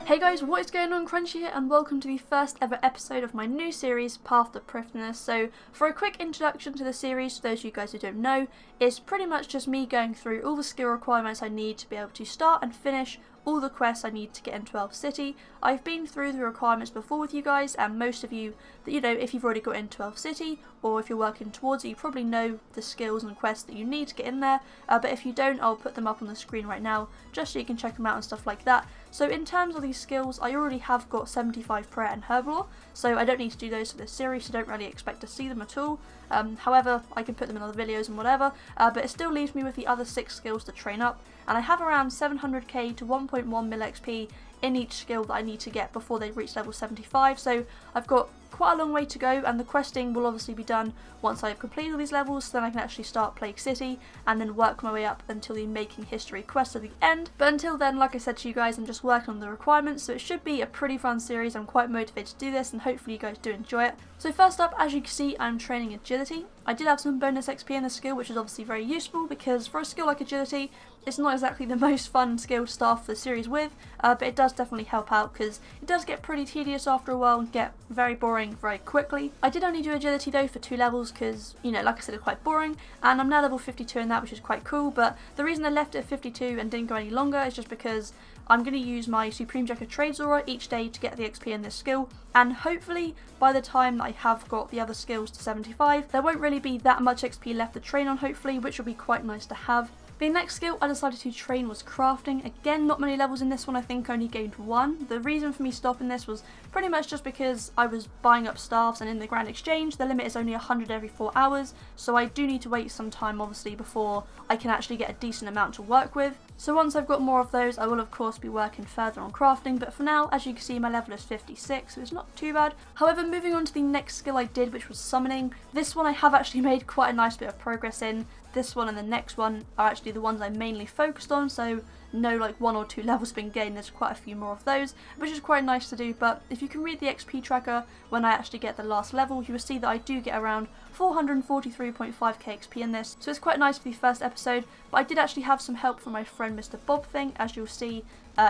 Hey guys, what is going on? Crunchy here, and welcome to the first ever episode of my new series, Path to Thriftiness. So, for a quick introduction to the series, for those of you guys who don't know, it's pretty much just me going through all the skill requirements I need to be able to start and finish all the quests I need to get into Elf City. I've been through the requirements before with you guys, and most of you, if you've already got into Elf City, or if you're working towards it, you probably know the skills and quests that you need to get in there, but if you don't, I'll put them up on the screen right now, just so you can check them out and stuff like that. So in terms of these skills, I already have got 75 Prayer and Herbal, so I don't need to do those for this series, so don't really expect to see them at all. However, I can put them in other videos and whatever, but it still leaves me with the other 6 skills to train up, and I have around 700k to 1.1 mil XP in each skill that I need to get before they reach level 75, so I've got quite a long way to go, and the questing will obviously be done once I've completed all these levels, so then I can actually start Plague City and then work my way up until the Making History quest at the end. But until then, like I said to you guys, I'm just working on the requirements, so it should be a pretty fun series. I'm quite motivated to do this, and hopefully you guys do enjoy it. So first up, as you can see, I'm training Agility. I did have some bonus XP in the skill, which is obviously very useful, because for a skill like Agility, it's not exactly the most fun skill to start off the series with, but it does definitely help out, because it does get pretty tedious after a while and get very boring very quickly. I did only do Agility though for 2 levels because, like I said, it's quite boring, and I'm now level 52 in that, which is quite cool, but the reason I left it at 52 and didn't go any longer is just because I'm going to use my Supreme Jack of Trades aura each day to get the XP in this skill, and hopefully by the time that I have got the other skills to 75, there won't really be that much XP left to train on, hopefully, which will be quite nice to have. The next skill I decided to train was crafting. Again, not many levels in this one, I think only gained 1. The reason for me stopping this was pretty much just because I was buying up staffs, and in the Grand Exchange the limit is only 100 every 4 hours, so I do need to wait some time obviously before I can actually get a decent amount to work with. So once I've got more of those, I will of course be working further on crafting, but for now, as you can see, my level is 56, so it's not too bad. However, moving on to the next skill I did, which was summoning. This one I have actually made quite a nice bit of progress in. This one and the next one are actually the ones I mainly focused on, so no 1 or 2 levels been gained, there's quite a few more of those, which is quite nice to do. But if you can read the XP tracker when I actually get the last level, you will see that I do get around 443.5k XP in this, so it's quite nice for the first episode. But I did actually have some help from my friend Mr. Bob Thing, as you'll see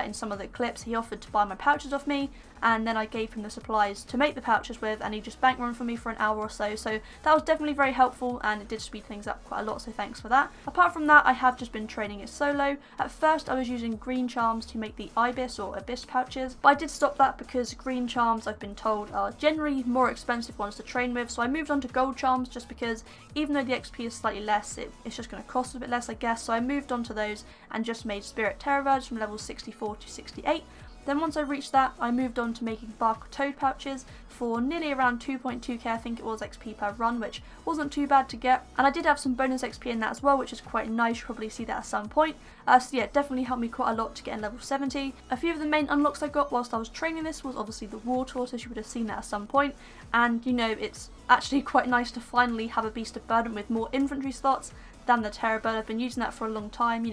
in some of the clips. He offered to buy my pouches off me, and then I gave him the supplies to make the pouches with, and he just bank run for me for an hour or so, so that was definitely very helpful, and it did speed things up quite a lot, so thanks for that. Apart from that, I have just been training it solo. At first I was using green charms to make the Ibis or Abyss pouches, but I did stop that because green charms, I've been told, are generally more expensive ones to train with, so I moved on to gold charms just because even though the XP is slightly less, it's just going to cost a bit less, I guess, so I moved on to those and just made Spirit Terror Verge from level 64 to 68. Then once I reached that, I moved on to making Bark Toad pouches for nearly around 2.2k, I think it was, XP per run, which wasn't too bad to get. And I did have some bonus XP in that as well, which is quite nice. You'll probably see that at some point. So yeah, definitely helped me quite a lot to get in level 70. A few of the main unlocks I got whilst I was training this was obviously the War Tortoise. You would have seen that at some point. And it's actually quite nice to finally have a Beast of Burden with more infantry slots than the Terror Bird. I've been using that for a long time,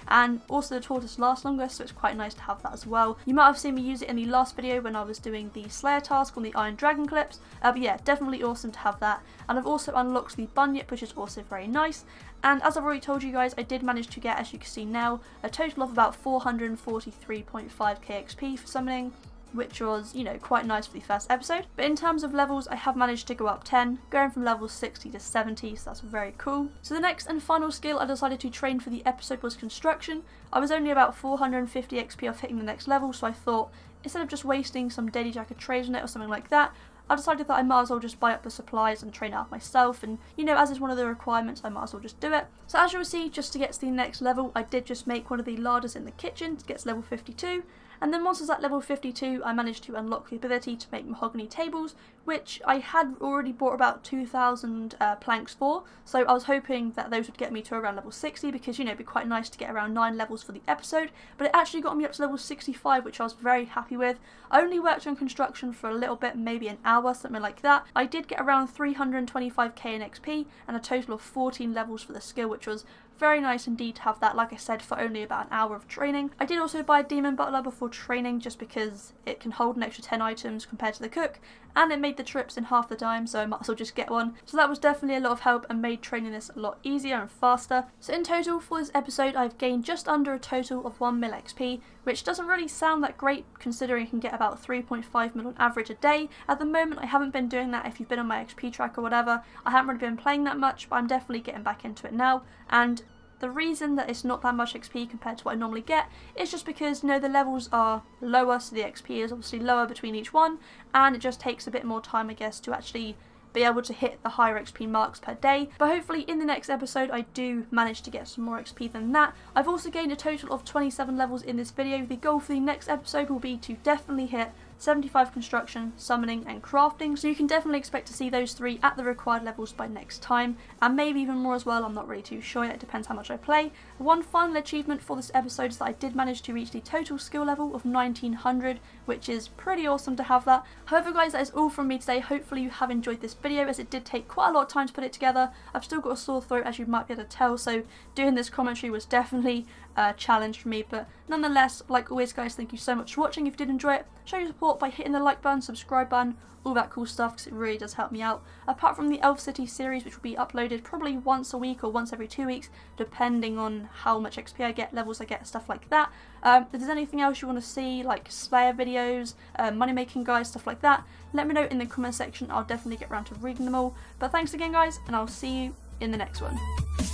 and also the Tortoise lasts longer, so it's quite nice to have that as well. You might have seen me use it in the last video when I was doing the Slayer task on the Iron Dragon clips, but yeah, definitely awesome to have that. And I've also unlocked the Bunyip, which is also very nice. And as I've already told you guys, I did manage to get, as you can see now, a total of about 443.5k XP for summoning, which was, quite nice for the first episode. But in terms of levels, I have managed to go up 10, going from level 60 to 70, so that's very cool. So the next and final skill I decided to train for the episode was construction. I was only about 450 XP off hitting the next level, so I thought, instead of just wasting some daily Jack of Trades on it or something like that, I decided that I might as well just buy up the supplies and train it out myself, and as is one of the requirements, I might as well just do it. So as you'll see, just to get to the next level, I did just make one of the larders in the kitchen to get to level 52, and then once I was at level 52, I managed to unlock the ability to make mahogany tables, which I had already bought about 2,000 planks for, so I was hoping that those would get me to around level 60, because it'd be quite nice to get around 9 levels for the episode, but it actually got me up to level 65, which I was very happy with. I only worked on construction for a little bit, maybe an hour, something like that. I did get around 325k in XP and a total of 14 levels for the skill, which was very nice indeed to have that, like I said, for only about an hour of training. I did also buy a Demon Butler before training just because it can hold an extra 10 items compared to the cook, and it made the trips in half the time, so I might as well just get one. So that was definitely a lot of help and made training this a lot easier and faster. So in total for this episode I've gained just under a total of 1 mil XP, which doesn't really sound that great considering you can get about 3.5 mil on average a day. At the moment I haven't been doing that. If you've been on my XP track or whatever, I haven't really been playing that much, but I'm definitely getting back into it now. And the reason that it's not that much XP compared to what I normally get is just because, you know, the levels are lower, so the XP is obviously lower between each one, and it just takes a bit more time, I guess, to actually be able to hit the higher XP marks per day. But hopefully in the next episode I do manage to get some more XP than that. I've also gained a total of 27 levels in this video. The goal for the next episode will be to definitely hit 75 construction, summoning and crafting, so you can definitely expect to see those 3 at the required levels by next time, and maybe even more as well. I'm not really too sure yet, it depends how much I play. One final achievement for this episode is that I did manage to reach the total skill level of 1900, which is pretty awesome to have that. However guys, that is all from me today. Hopefully you have enjoyed this video, as it did take quite a lot of time to put it together. I've still got a sore throat, as you might be able to tell, so doing this commentary was definitely a challenge for me, but nonetheless, like always guys, thank you so much for watching. If you did enjoy it, show your support by hitting the like button, subscribe button, all that cool stuff, because it really does help me out. Apart from the Elf City series, which will be uploaded probably once a week or once every 2 weeks, depending on how much XP I get, levels I get, stuff like that. If there's anything else you want to see, like Slayer videos, money making guides, stuff like that, let me know in the comment section. I'll definitely get around to reading them all. But thanks again guys, and I'll see you in the next one.